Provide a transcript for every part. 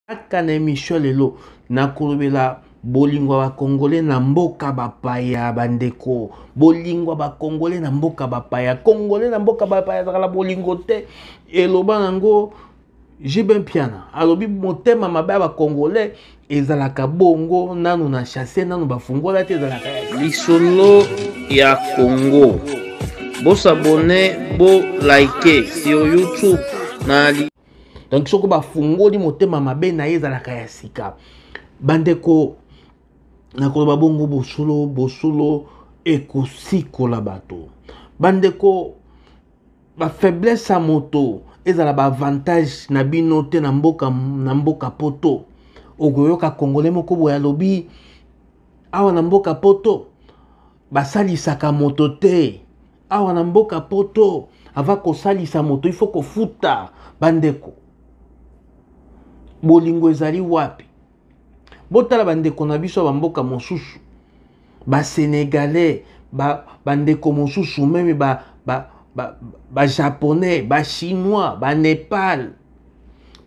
Aka na émission lelo nakolobela bolingwa ba congolais na mboka bapaya bandeko, bolingwa ba congolais na mboka bapaya, congolais na mboka bapaya zakala bolingo te eloba nango Jibin Piana alobi motema mabe ba congolais ezalaka bongo nanu na chasse nanu bafungola te ezalaka lisolo ya Congo. Bosabone, bo like sur YouTube na donc soko bafungoli motema mabe na ye ezalaka ya sika bandeko nakoloba bongo bosolo ekosikola bato bandeko ba faiblesse ya moto ezala ba avantage na bino te na mboka poto okoyoka congolais moko boye alobi awa na mboka poto basalisaka moto te awa na mboka poto ava kosalisa moto il faut kofuta bandeko bolingo ezali wapi botala bandeko na biso bamboka mosusu ba sénégalais bandeko mosusu meme ba japonais ba chinois ba Népal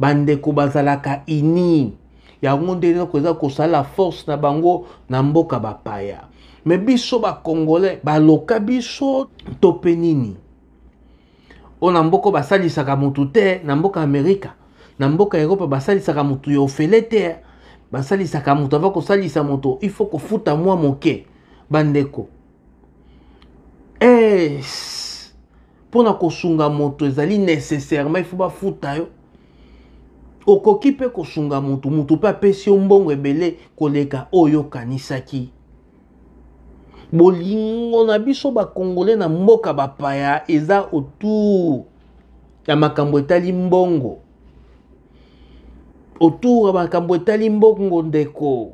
bandeko bazalaka ini yango nde koza kosala force na bango na mboka bapaya me biso ba congolais baloka biso to pe nini o na mboka basalisaka motu te na mboka Amerika na mboka Europe basalisaka motu ya ofele te basalisaka motu ava kosalisa moto il faut kofuta mwa moke bandeko mpona kosunga moto ezali nécessairement il faut bafuta yo okoki mpe kosunga motu mpe apesi yo mbongo ebele koleka oyo okanisaki bolingo na biso bakongolais na mboka bapaya eza autour ya makambo etali mbongo autour ya makambo etali mbongo ndeko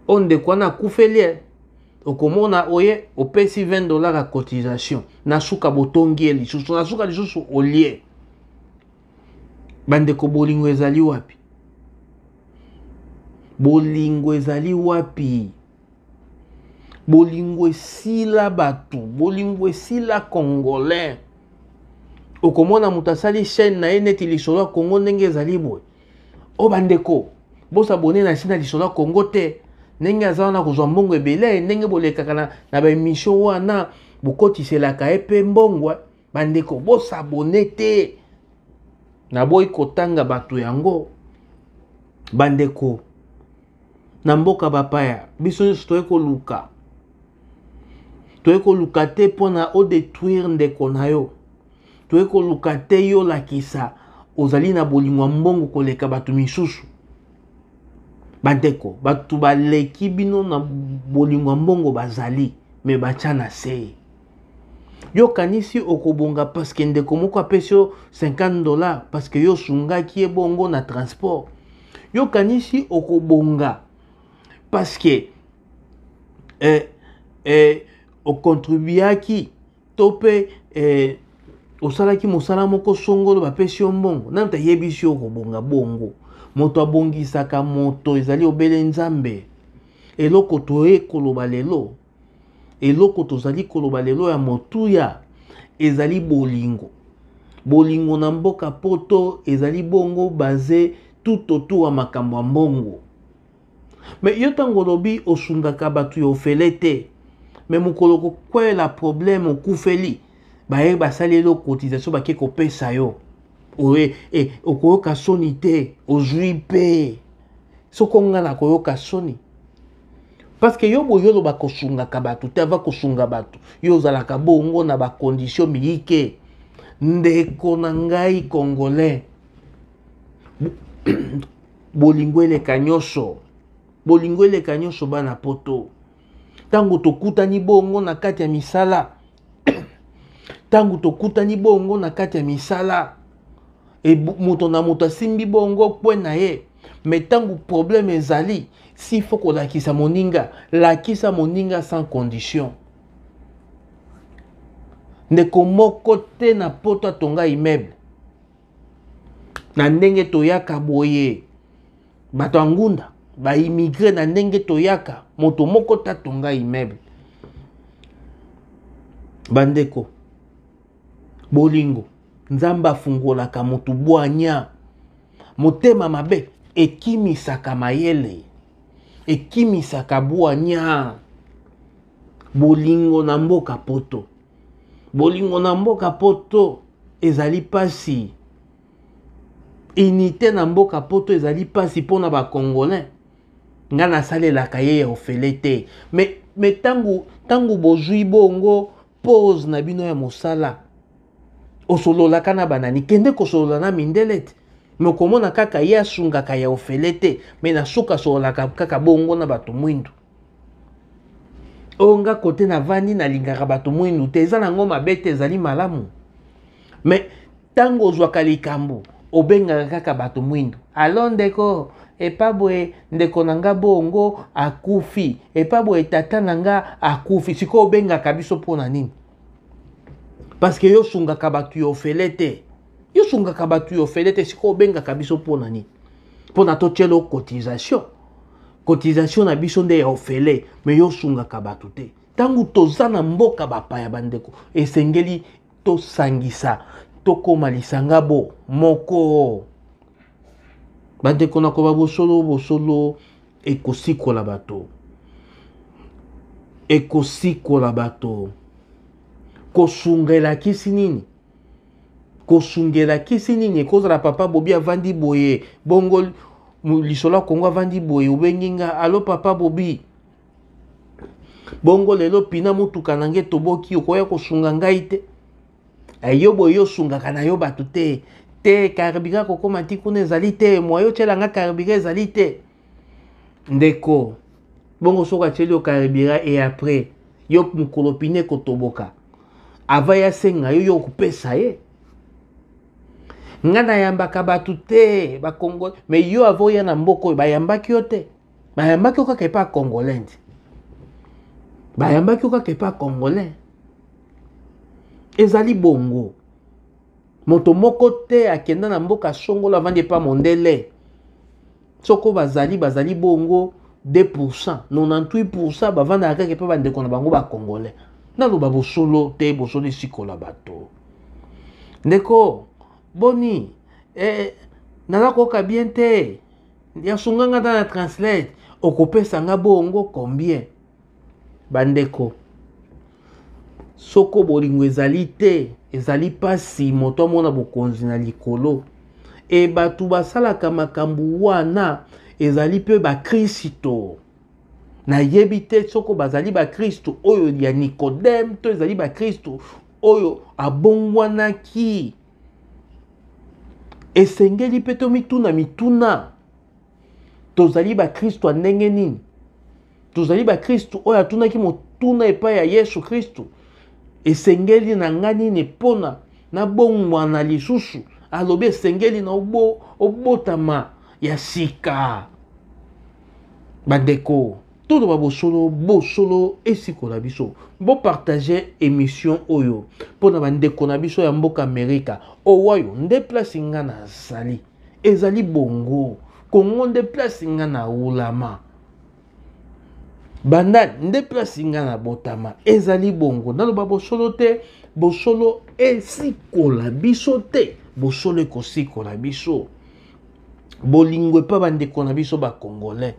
o ndeko wana akufeli okomona oye opesi $20 ya cotisation na suka botongi ye lisusu na suka lisusu olie bandeko bolingo ezali wapi bolingo ezali wapi bolingo esila bato bolingo esila congolais okomona moto asali chaîne na ye neti lisolo ya Congo ndenge ezali boye o bandeko bosabone na chaîne ya lisolo ya Congo te ndenge aza wana kozwa mbongo ebele ndenge bolekaka na baémission wana bokotiselaka ye mpe mbongo bandeko bosabone te naboyi kotanga bato yango bandeko na mboka bapaya biso nyonso toye koluka te mpona odétruire ndeko na yo toye koluka te yo lakisa ozali na bolingo mbongo koleka bato misusu bandeko bato baleki bino na bolingo mbongo bazali me batya na se yo kanisi okobonga paske ndeko moko apesi yo $50 paske yo sungaki ye bongo na transport yo kanisi okobonga paske okontribuaki to mpe osalaki mosala moko songolo bapesi yo mbongo nanu tayebisi yo okobonga bongo moto abongisaka moto ezali obele nzambe eloko toye koloba lelo eloko tozali koloba lelo ya motuya ezali bolingo na mboka poto ezali bongo baze tout autour ya makambo ya mbongo me yo ntango olobi osungaka bato ya ofele te me mokolo kokwela problème okufeli baye basali eloko cotisation bake kopesa yo okoyoka soni te ozwi mpe soko nga na koyoka soni paske yo boyo oloba kosungaka bato te ava kosunga bato yo ozalaka bongo na bakondition miyike ndeko na ngai congolais bolingo eleka nyonso bana poto ntango tokutani bongo na kati ya misala moto na moto asimbi bongo kwe na ye me ntango problème ezali si fo kolakisa moninga lakisa moninga sans condition ndeko moko te na poto atonga immeuble na ndenge toyaka boye bato ya ngunda baimigre na ndenge toyaka moto moko te atonga immeuble bandeko bolingo nzambe afungolaka motu bwanya motema mabe ekimisaka mayele, ekimisaka bwanya. Bolingo na mboka poto, bolingo na mboka poto ezali pasi. Unité na mboka poto ezali pasi pona ba congolais. Nga nasalelaka ye ya ofele te. Mais tangu bozwi bongo pause na bino ya mosala, osololaka na banani, kende kosolola na mindele te. Me komona kaka ye asungaka ya ofele te, me na suka sololaka kaka bongo na bato mwindu. Onga kote na vandi na lingaka bato mwindu te, eza nango mabe te, ezali malamu. Me tango ozwaka likambo, obengaka kaka bato mwindu. Alo ndeko, epa boye ndeko nanga bongo akufi, epa boye tata nanga akufi. Siko obengaka biso pona nini? Parce que yo sungaka batu yo ofele te. Yo sungaka batu yo ofele te, siko obengaka biso pona nini? Pona totielo cotisation. Cotisation na biso nde ya ofele, me yo sungaka batu te. Tangu toza na mboka bapaya bandeko, esengeli to sangisa, to koma lisanga bo moko. Bandeko na koba bosolo ekosikola bato. Ekosikola bato. Kosungela kisi nini? Kosungela kisi nini? Kozala papa bobi avandi boye, bongo lisola Kongo avandi boye, ubenginga, alo papa bobi. Bongo lelo pina mutuka nange toboki, okoya kosunga ngai te. Ayo boye yo sungaka na yo batu te. Te carburant kokoma tikuna ezali te, moyo tshela nga carburant ezali te. Ndeko, bongo soka tsheli yo carburant et après, yo mukolo pine kotoboka. Ava ya senga yo kupesa ye. Nga na yambaka batu te, ba Congo, mais yo avo ya na mboko, ba yambaki yo te. Ba yambaki yo kaka pa Congolais. Ba yambaki yo kaka pa Congolais. Ezali bongo. Moto moko te akenda na mboka songola vandi pa mondele. Soko bazali bongo 2%, 98% bavanda kaka pa bandeko na bango ba Congolais. Naloba bosolo te, bosolo sikola bato. Ndeko, boni, nanakoka bien te. Ya sunganga na translate, okopesa nga bongo combien? Bandeko. Soko bolingo ezali te, ezali pasi moto mona bokonzi na likolo. E batu basalaka makambu wana ezali pe ba Kristo. Na yebi te soko bazali ba Kristo oyo ya Nikodem, to ezali ba Kristo oyo abongwanaki. Esengeli pe to mituna. Tozali ba Kristo ndenge nini? Tozali ba Kristo oyo atunaki motuna epai ya Yesu Kristo. Esengeli na ngani ne pona na bongwana lisusu. Alobi esengeli na obotama ya sika. Bandeko, todo ba bosolo esikola biso. Bo partager émission oyo pona bandeko na biso ya mboka Amerika. Owayo nde place nga na zali. Ezali bongo. Kongo nde place nga na ulama. Banda nde place nga na botama. Ezali bongo. Naloba bosolo te, bosolo esikola biso te. Bosolo ekosikola biso. Bolingo pa bandeko na biso ba Congolais.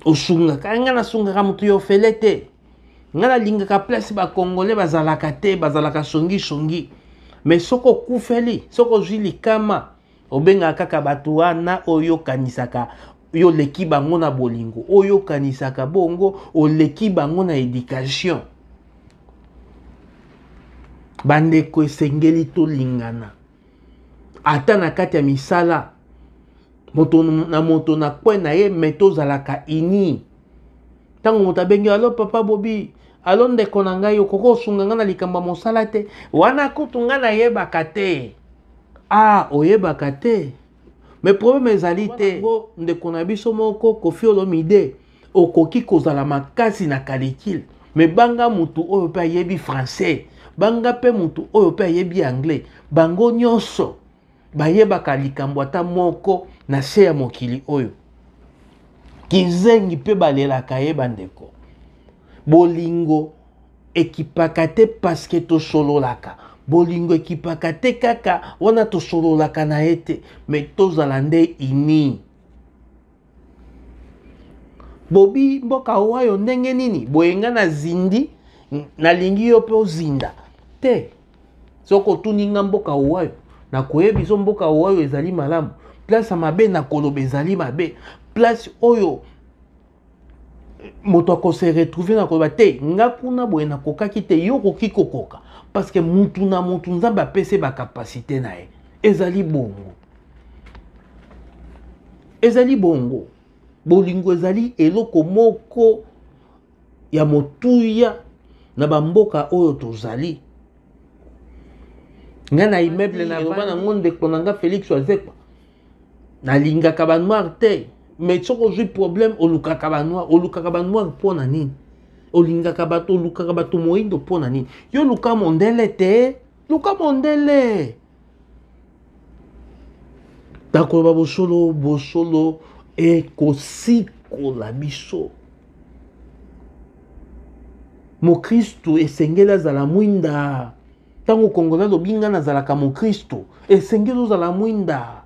Osunga kanga na sunga ka mutu yo fele te. Nga na linga ka place ba Congolais bazalaka te, bazalaka songi. Mais soko kufeli, soko zili kama obenga kaka batu wana oyo kanisaka yo leki bango na bolingo, oyo kanisaka bongo o leki bango na éducation. Bandeko esengeli to lingana. Ata na kati ya misala moto na kwe na ye meto zalaka ini. Tango moto abengi alo papa bobi, alo ndeko na ngai okoko sunga nga na likamba mosala te, wana kutu nga na yebaka te. Ah, oyebaka te. Mais problème ezali te. Ndeko na biso moko Koffi Olomide okoki kozala makasi na calcul. Mais banga mutu oyo pe yebi français, banga pe mutu oyo pe yebi anglais, bango nyonso bayebaka likambo ata moko na se ya mokili oyo. Kizengi pe balelaka ye bandeko. Bolingo ekipaka te parce que to sololaka. bolingo ekipaka te kaka wana tosololaka na ye te, me tozala nde ini. Bobi mboka oyo ndenge nini boyenga na zindi nalingi yo pe ozinda te. Soko tuninga mboka oyo na koyebi so mboka oyo ezali malamu, place mabe na koloba ezali mabe, place oyo moto akose retrouver na koloba te nga kuna boye na kokaki te, yo koki kokoka parce que mutu na mutu nzambe apese ba capacité na ye. Ezali bongo, ezali bongo. Bolingo ezali eloko moko ya motuya na bamboka oyo tozali. Nga na immeuble na bana ngonde konanga Félix Wazekwa nalingaka ba noir te, mais soko zui problème olukaka ba noir pona nini, olingaka bato olukaka bato moindo pona nini, yo luka mondele te, luka mondele. Takoloba bosolo ekosikola biso. Mo Kristo esengeli azala mwinda. Tango Kongola lobinga nazalaka mo Kristo esengeli ozala mwinda.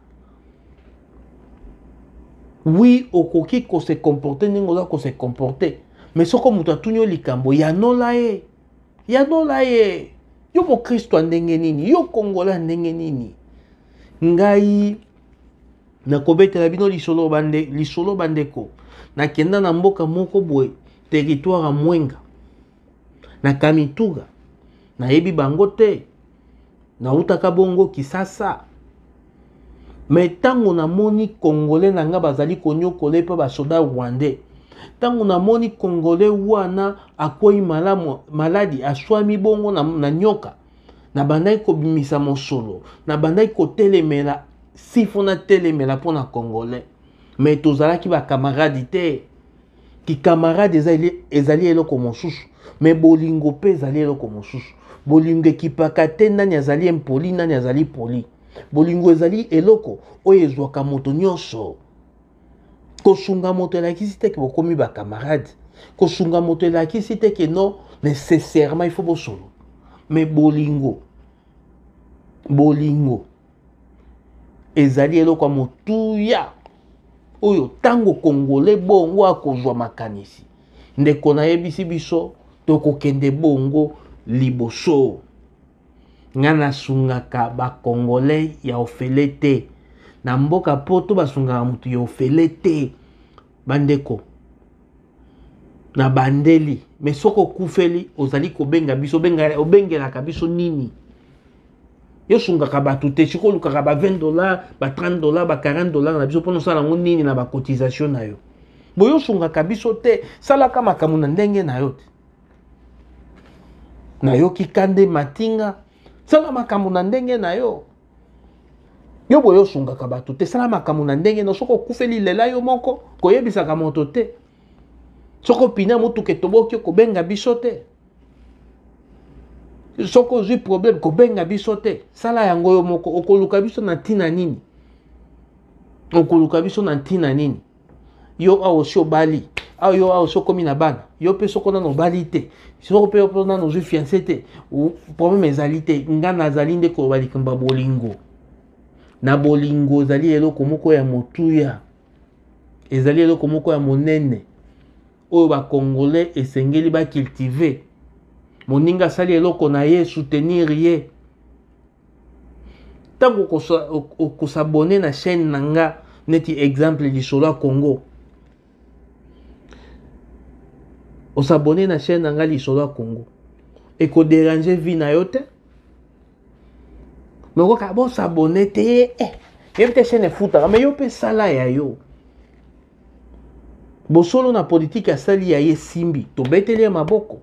Oui, okoki ko se comporter ndenge oza ko se comporter, mais soko mutu atuni yo likambo yanola ye, yanola ye. Yo mo Kristo ndenge nini, yo Kongola ndenge nini. Ngai nakobetela bino lisolo bandeko, nakenda na mboka moko boye, territoire ya Mwenga na Kamituga, nayebi bango te, nautaka bongo Kisasa. Mais tango namoni Congolais nanga bazali konyokola pa basoda rwandais, tango namoni Congolais wana akwei maladi aswami bongo na nyoka, na bandai kobimisa mosolo, na bandai kotelemela sifona telemela pona Congolais. Mais tozalaki ba camarade te, ki camarade ezali eloko mosusu, mais bolingo pe ezali eloko mosusu. Bolingo ekipaka te nani azali impoli nani azali poli. Bolingo ezali eloko oyo ezwaka moto nyonso. Kosunga moto elakisi te ke bokomi ba camarade, kosunga moto elakisi te ke non nécessairement il faut bosolo. Mais bolingo ezali eloko motuya oyo tango Congolais bongo akozwa makanisi, ndeko na yebisi biso tokokende bongo liboso. Nga nasungaka ba Congolais ya ofele te, na mboka poto basungaka mutu ya ofele te bandeko na bandeli. Mais soko kufeli ozali kobenga biso, obengelaka biso nini? Yo sungaka batu te, siko lukaka ba $20, ba $30, ba $40 na biso pono sala nini na ba cotisation na yo. Boyo sungaka biso te, salaka makambo na ndenge na yo te. Na yo kikande matinga, sala makambo na ndenge na yo. Yo boyo sungaka batu te, sala makambo na ndenge na soko kufeli lela yo moko, koyebisaka moto te. Soko pina mutu ke toboki kobenga biso te. Soko zui problème kobenga biso te. Sala yango yo moko, okoluka biso na tina nini? Okoluka biso na tina nini? Yo awo sio bali, yo awo sio komi na bana, yo pe soko na no bali te, soko pe yo na no zui fiancé te, ou problème ezali te, nga nazali nde ko bali kamba bolingo. Na bolingo ezali eloko moko ya motuya, ezali eloko moko ya monene, oyo ba Congolais esengeli ba cultiver. Moninga sali eloko na ye, soutenir ye. Tango kosabone na chaîne nanga, neti exemple lisolo ya Congo. Osabone na chaîne nanga lisolo ya Congo. Et ko déranger vie na yo te. Mais ko ka bo s'abonner te, yem te chaîne futa, mais yo pe sala ya yo. Bosolo na politique ya sali ya ye simbi, to beteli maboko.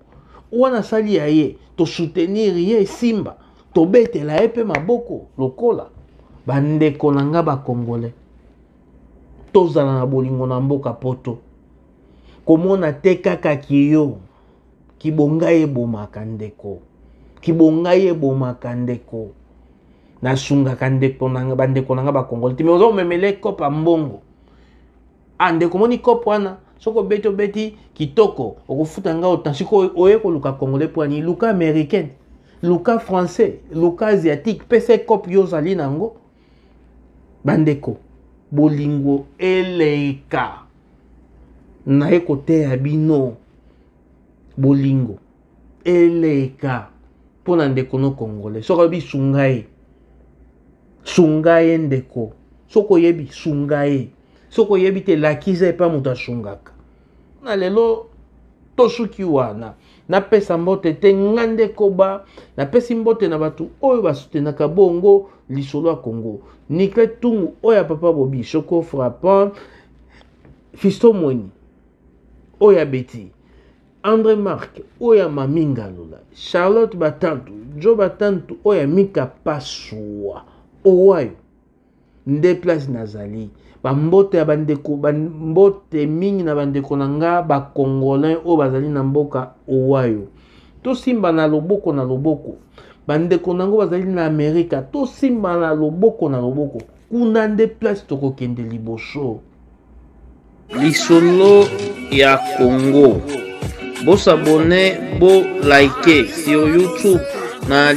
Wana sali ya ye, to soutenir ye simba, to betela ye pe maboko, lokola. Bandeko nanga ba Congolais. Tozala na bolingo na mboka poto. Komona te kaka kiyo, kibonga ye bomaka ndeko. Kibonga ye bomaka ndeko. Nasunga kandeko nanga bandeko nanga ba Congolais. Timi ozo memele kopa mbongo. Ndeko moni kopa wana. Soko beti kitoko, okufuta nga otansiko oye ko luka Congolais poani luka américaine. luka français, luka asiatique, pese cop yozali nango. Bandeko, bolingo eleka. Naye kote ya bino. Bolingo eleka. Pona ndeko no congolais. Soko bi sungaye. Sungaye ndeko. Soko yebi sungaye. Soko yebi te lakiza epa muta sungaka. Na lelo tosuki wana. Na pesa mbote te ngande koba. Na pesi mbote na batu oyo basutenaka bongo lisolo ya Congo. Nikle tungu oya papa Bobi. Shoko Frappant. Fisto Mweni. Oya Betty. André Marc. Oya Maminga Lola. Charlotte Batantu. Joe Batantu. Oya Mika Pasua. Owayo. Nde place nazali. Bambote ya bandeko. Bambote mingi na bandeko nanga. Ba Congolais. O bazali na mboka. Owayo. To simba na loboko na loboko. Bandeko nango bazali na Amerika. To simba na loboko na loboko. Kuna nde place toko kende liboso. Lisolo ya Congo. Bo s'abonner, bo liker sur YouTube na